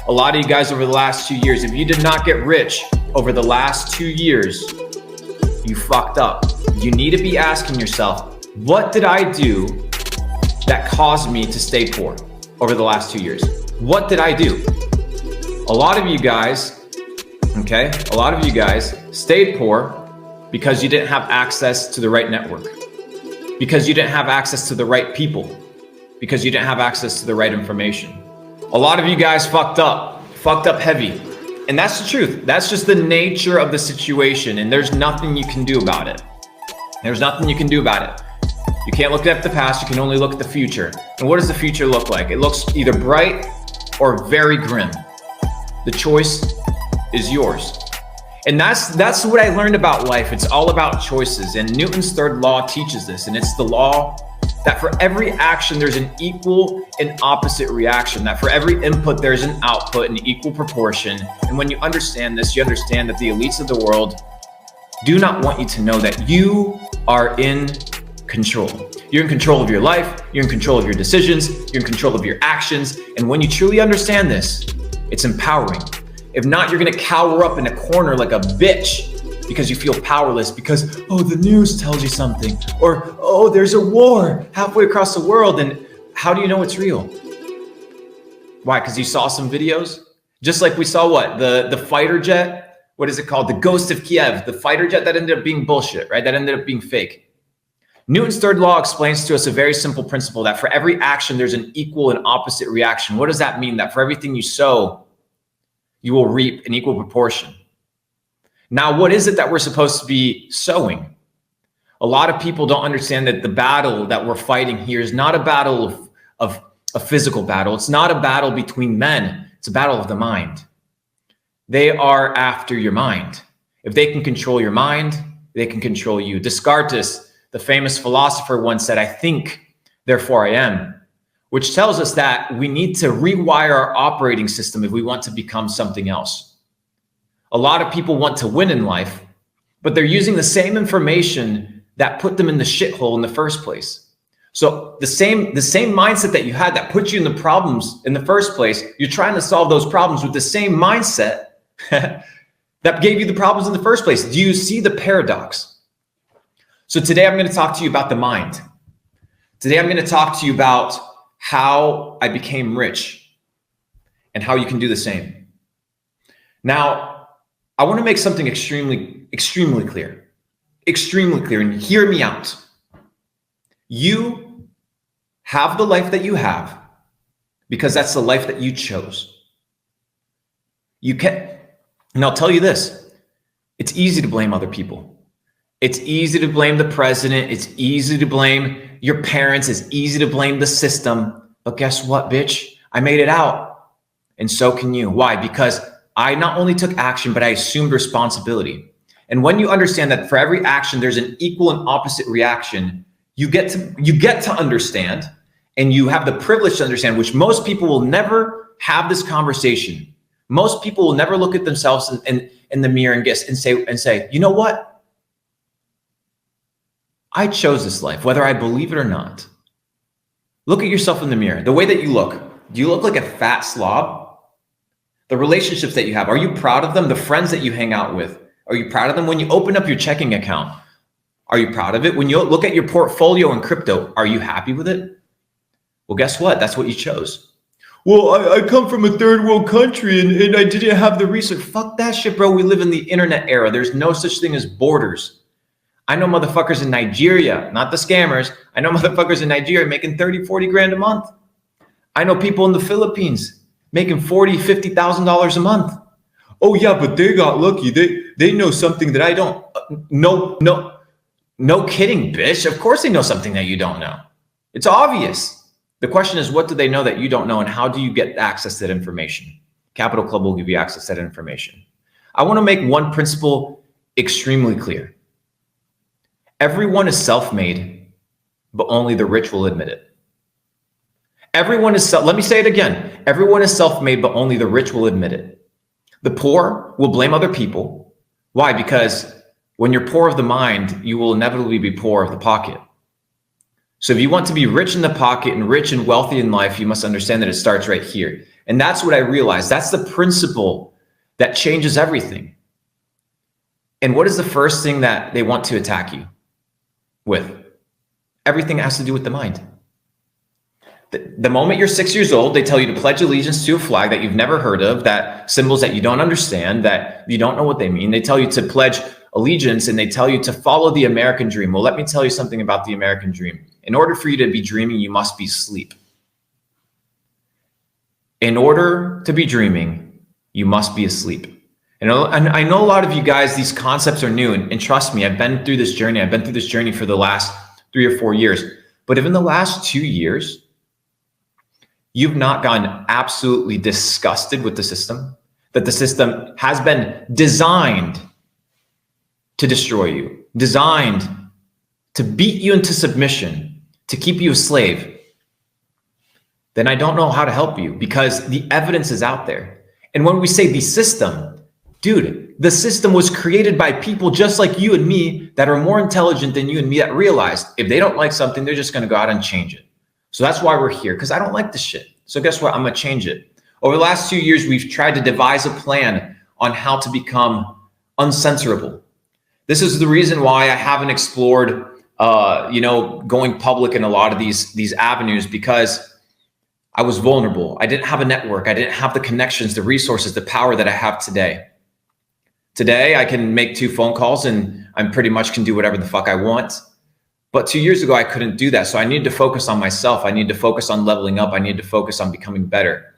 A lot of you guys over the last 2 years, if you did not get rich over the last 2 years, you fucked up. You need to be asking yourself, what did I do that caused me to stay poor over the last 2 years? What did I do? A lot of you guys, okay, a lot of you guys stayed poor because you didn't have access to the right network, because you didn't have access to the right people, because you didn't have access to the right information. A lot of you guys fucked up heavy. And that's the truth. That's just the nature of the situation. And there's nothing you can do about it. There's nothing you can do about it. You can't look at the past. You can only look at the future. And what does the future look like? It looks either bright or very grim. The choice is yours. And that's what I learned about life. It's all about choices. And Newton's third law teaches this. And it's the law that for every action, there's an equal and opposite reaction, that for every input, there's an output in equal proportion. And when you understand this, you understand that the elites of the world do not want you to know that you are in control. You're in control of your life. You're in control of your decisions. You're in control of your actions. And when you truly understand this, it's empowering. If not, you're going to cower up in a corner like a bitch because you feel powerless because, oh, the news tells you something, or, oh, there's a war halfway across the world. And how do you know it's real? Why? Because you saw some videos? Just like we saw what? The fighter jet, what is it called? The Ghost of Kiev, the fighter jet that ended up being bullshit, right? That ended up being fake. Newton's third law explains to us a very simple principle that for every action, there's an equal and opposite reaction. What does that mean? That for everything you sow, you will reap an equal proportion. Now, what is it that we're supposed to be sowing? A lot of people don't understand that the battle that we're fighting here is not a battle of a physical battle. It's not a battle between men. It's a battle of the mind. They are after your mind. If they can control your mind, they can control you. Descartes, the famous philosopher, once said, "I think, therefore I am," which tells us that we need to rewire our operating system if we want to become something else. A lot of people want to win in life, but they're using the same information that put them in the shithole in the first place. So the same mindset that you had that put you in the problems in the first place, you're trying to solve those problems with the same mindset that gave you the problems in the first place. Do you see the paradox? So today I'm going to talk to you about the mind. Today I'm going to talk to you about how I became rich and how you can do the same. Now, I want to make something extremely clear, and hear me out. You have the life that you have because that's the life that you chose. You can, and I'll tell you this, it's easy to blame other people. It's easy to blame the president. It's easy to blame your parents. It's easy to blame the system. But guess what, bitch? I made it out. And so can you. Why? Because I not only took action, but I assumed responsibility. And when you understand that for every action, there's an equal and opposite reaction, you get to understand, and you have the privilege to understand, which most people will never have this conversation. Most people will never look at themselves in the mirror and say, you know what? I chose this life, whether I believe it or not. Look at yourself in the mirror. The way that you look, do you look like a fat slob? The relationships that you have, are you proud of them? The friends that you hang out with, are you proud of them? When you open up your checking account, are you proud of it? When you look at your portfolio in crypto, are you happy with it? Well, guess what? That's what you chose. Well, I come from a third world country and I didn't have the research. Fuck that shit, bro. We live in the internet era. There's no such thing as borders. I know motherfuckers in Nigeria, not the scammers. I know motherfuckers in Nigeria making 30, 40 grand a month. I know people in the Philippines making $40,000, $50,000 a month. Oh yeah, but they got lucky. They know something that I don't. No kidding, bitch. Of course they know something that you don't know. It's obvious. The question is, what do they know that you don't know, and how do you get access to that information? Capital Club will give you access to that information. I want to make one principle extremely clear. Everyone is self-made, but only the rich will admit it. Everyone is let me say it again. Everyone is self-made, but only the rich will admit it. The poor will blame other people. Why? Because when you're poor of the mind, you will inevitably be poor of the pocket. So if you want to be rich in the pocket and rich and wealthy in life, you must understand that it starts right here. And that's what I realized. That's the principle that changes everything. And what is the first thing that they want to attack you with? Everything has to do with the mind. The moment you're 6 years old, they tell you to pledge allegiance to a flag that you've never heard of, that symbols that you don't understand, that you don't know what they mean. They tell you to pledge allegiance and they tell you to follow the American dream. Well, let me tell you something about the American dream. In order for you to be dreaming, you must be asleep. In order to be dreaming, you must be asleep. And I know a lot of you guys, these concepts are new, and trust me, I've been through this journey. I've been through this journey for the last 3 or 4 years. But if in the last 2 years, you've not gotten absolutely disgusted with the system, that the system has been designed to destroy you, designed to beat you into submission, to keep you a slave, then I don't know how to help you, because the evidence is out there. And when we say the system, dude, the system was created by people just like you and me that are more intelligent than you and me, that realized if they don't like something, they're just going to go out and change it. So that's why we're here, because I don't like this shit. So guess what? I'm going to change it. Over the last 2 years, we've tried to devise a plan on how to become uncensorable. This is the reason why I haven't explored, going public in a lot of these avenues, because I was vulnerable. I didn't have a network. I didn't have the connections, the resources, the power that I have today. Today, I can make 2 phone calls and I pretty much can do whatever the fuck I want. But 2 years ago, I couldn't do that. So I needed to focus on myself. I needed to focus on leveling up. I needed to focus on becoming better.